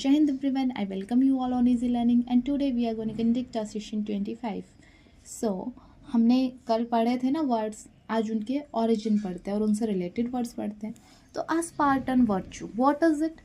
Jai Hind everyone, I welcome you all on Easy Learning and today we are going to conduct our session 25. So, हमने कल पढ़े थे ना words, आज उनके origin पढ़ते हैं और उनसे related words पढ़ते हैं. तो आ Spartan virtue, what is it?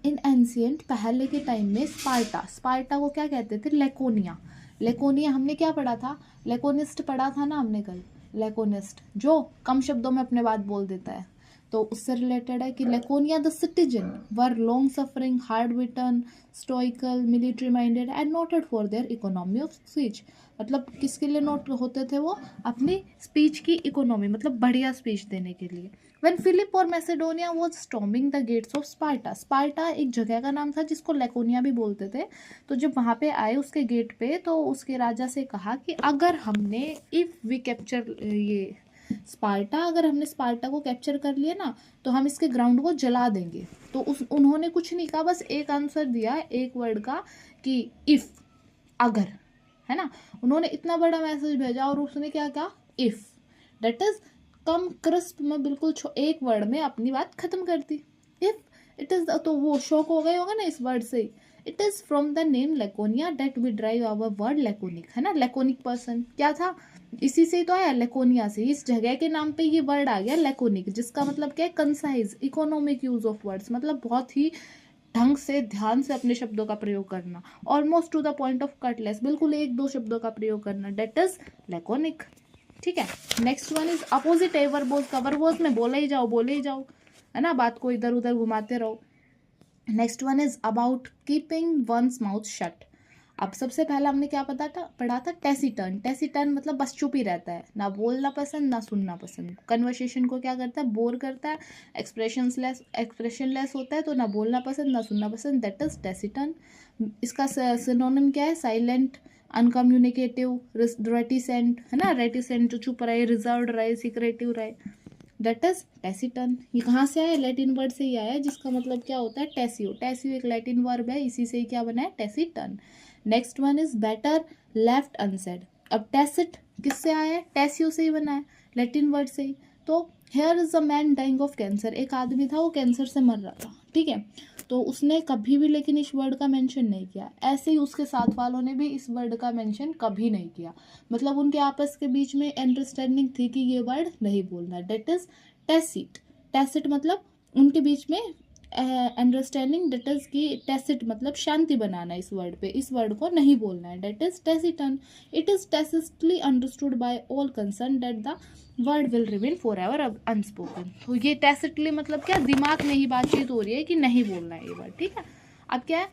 In ancient, पहले के टाइम में स्पार्टा को क्या कहते थे? लेकोनिया हमने क्या पढ़ा था? लेकोनिस्ट पढ़ा था ना हमने कल. लेकोनिस्ट जो कम शब्दों में अपने बात बोल देता है, तो उससे रिलेटेड है कि Laconia the citizen were long suffering, hard bitten, stoical, military minded and noted for their economy of speech. मतलब किसके लिए नोट होते थे वो? अपनी स्पीच की इकोनॉमी, मतलब बढ़िया स्पीच देने के लिए. व्हेन फिलिप और Macedonia was storming the gates of Sparta एक जगह का नाम था जिसको लेकोनिया भी बोलते थे. तो जब वहाँ पे आए उसके गेट पे, तो उसके राजा से कहा कि अगर हमने इफ़ वी कैप्चर ये अगर हमने स्पार्टा को कैप्चर कर लिया ना, तो हम इसके ग्राउंड को जला देंगे. तो उन्होंने कुछ नहीं कहा, बस एक आंसर दिया एक वर्ड का कि इफ़, अगर, है ना. उन्होंने इतना बड़ा मैसेज भेजा और उसने क्या कहा? If. That is come crisp में बिल्कुल एक वर्ड में अपनी बात खत्म कर दी. इफ़ इट इज, तो वो शौक हो गए होगा ना इस वर्ड से. It is from the name Laconia that we derive our word laconic, है ना. लेकोनिक पर्सन क्या था? इसी से तो आया, लेकोनिया से. इस जगह के नाम पे ये वर्ड आ गया लेकोनिक, जिसका मतलब क्या है? Concise, economic use of words, मतलब बहुत ही ढंग से, ध्यान से अपने शब्दों का प्रयोग करना. Almost to the point of curtness, बिल्कुल एक दो शब्दों का प्रयोग करना. That is laconic. ठीक है. Next one is opposite verbose. Verbose में बोले ही जाओ, है ना, बात को इधर उधर घुमाते रहो. Next one is about keeping one's mouth shut. अब सबसे पहला हमने क्या पढ़ा था? टेसिटर्न मतलब बस चुप ही रहता है, ना बोलना पसंद ना सुनना पसंद. कन्वर्सेशन को क्या करता है? बोर करता है. एक्सप्रेशनलेस होता है, तो ना बोलना पसंद ना सुनना पसंद. That is taciturn. इसका सिनोनिम क्या है? साइलेंट, अनकम्युनिकेटिव, रेटिसेंट, है ना. रेटिसेंट जो चुप रहे, रिजर्व्ड रहे, सीक्रेटिव रहे. That is taciturn. ये कहाँ से आया? लैटिन वर्ड से ही आया, जिसका मतलब क्या होता है? टेसियो. टेसियो एक लैटिन वर्ब है, इसी से ही क्या बना है? Taciturn. Next one is better left unsaid. अब टेसिट किससे आया है? टेसियो से ही बना है, लैटिन वर्ड से ही. तो here is a man dying of cancer. एक आदमी था, वो कैंसर से मर रहा था, ठीक है. तो उसने कभी भी लेकिन इस वर्ड का मेंशन नहीं किया. ऐसे ही उसके साथ वालों ने भी इस वर्ड का मेंशन कभी नहीं किया. मतलब उनके आपस के बीच में अंडरस्टैंडिंग थी कि ये वर्ड नहीं बोलना. Date is tacit. टेसिट मतलब उनके बीच में अंडरस्टैंडिंग. डेट इज की टेसिट मतलब शांति बनाना. इस वर्ड पे, इस वर्ड को नहीं बोलना है. That is taciturn. It is tacitly understood by all concern that the word will remain for ever unspoken. तो ये टेसिटली मतलब क्या? दिमाग में ही बातचीत हो रही है कि नहीं बोलना है ये वर्ड, ठीक है. अब क्या है?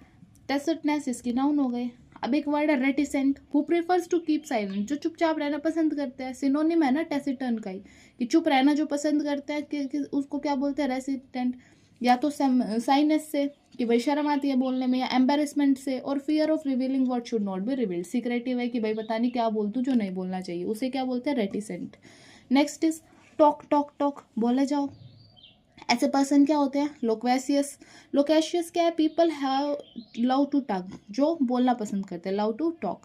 टेसिटनेस इसकी नाउन हो गए. अब एक वर्ड है reticent, who prefers to keep silent, जो चुपचाप रहना पसंद करते हैं. सिनोनिम है ना टेसिटन का ही, कि चुप रहना जो पसंद करते हैं कि उसको क्या बोलते हैं? रेसिटेंट. या तो साइनेस से कि भाई शर्म आती है बोलने में, या एम्बेरसमेंट से, और fear of revealing what should not be revealed. Secretive है कि भाई पता नहीं क्या बोल दूं जो नहीं बोलना चाहिए, उसे क्या बोलते हैं? रेटिसेंट. नेक्स्ट इज टॉक, बोले जाओ. ऐसे पर्सन क्या होते हैं? लोकेशियस क्या है? People have love to talk, जो बोलना पसंद करते हैं. लव टू टॉक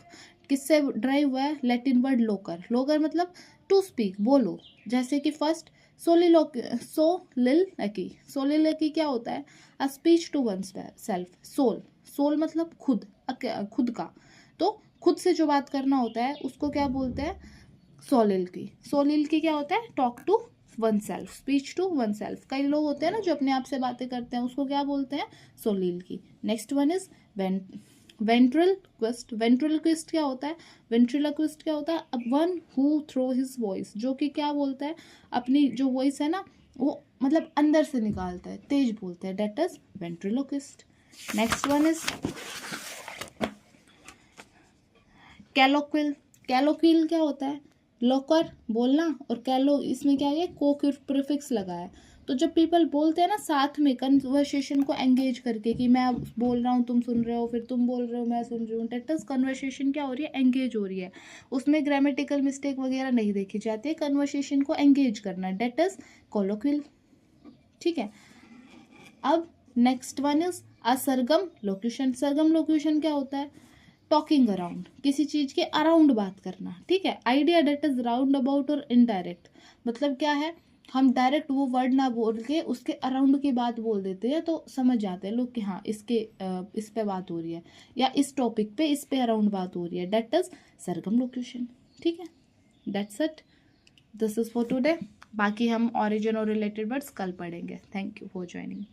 किससे ड्राइव हुआ है? लैटिन वर्ड लोकर मतलब टू स्पीक, बोलो. जैसे कि फर्स्ट सोलिलकी क्या होता है? A speech to oneself. सोल मतलब खुद का. तो खुद से जो बात करना होता है उसको क्या बोलते हैं? सोलिलकी क्या होता है? Talk to oneself, speech to oneself. कई लोग होते हैं ना जो अपने आप से बातें करते हैं, उसको क्या बोलते हैं? Soliloquy. Next one is ventriloquist क्या होता है? वेंट्रिलोक्विस्ट क्या होता है? One who throw his voice, जो कि क्या बोलता है? अपनी जो वॉइस है ना, वो मतलब अंदर से निकालता है, तेज बोलता है. That is ventriloquist. Next one is colloquial क्या होता है? लोकर बोलना, और कैलो इसमें क्या है? को प्रीफिक्स लगा है. तो जब पीपल बोलते हैं ना साथ में, कन्वर्सेशन को एंगेज करके, कि मैं बोल रहा हूँ तुम सुन रहे हो, फिर तुम बोल रहे हो मैं सुन रही हूँ, डेट इज कन्वर्सेशन क्या हो रही है? एंगेज हो रही है. उसमें ग्रामेटिकल मिस्टेक वगैरह नहीं देखी जाती है. कन्वर्सेशन को एंगेज करना, डेट इज कोलोक्विल. ठीक है. अब नेक्स्ट वन इज सरगम लोक्यूशन क्या होता है? टॉकिंग अराउंड, किसी चीज के अराउंड बात करना, ठीक है. Idea that is round about और इनडायरेक्ट. मतलब क्या है? हम डायरेक्ट वो वर्ड ना बोल के उसके अराउंड की बात बोल देते हैं तो समझ जाते हैं लोग कि हाँ इस पे बात हो रही है या इस टॉपिक पे इस पे अराउंड बात हो रही है। That is Sargam location. ठीक है, that's it, this is for today. बाकी हम ऑरिजिन और रिलेटेड वर्ड्स कल पढ़ेंगे। Thank you for joining.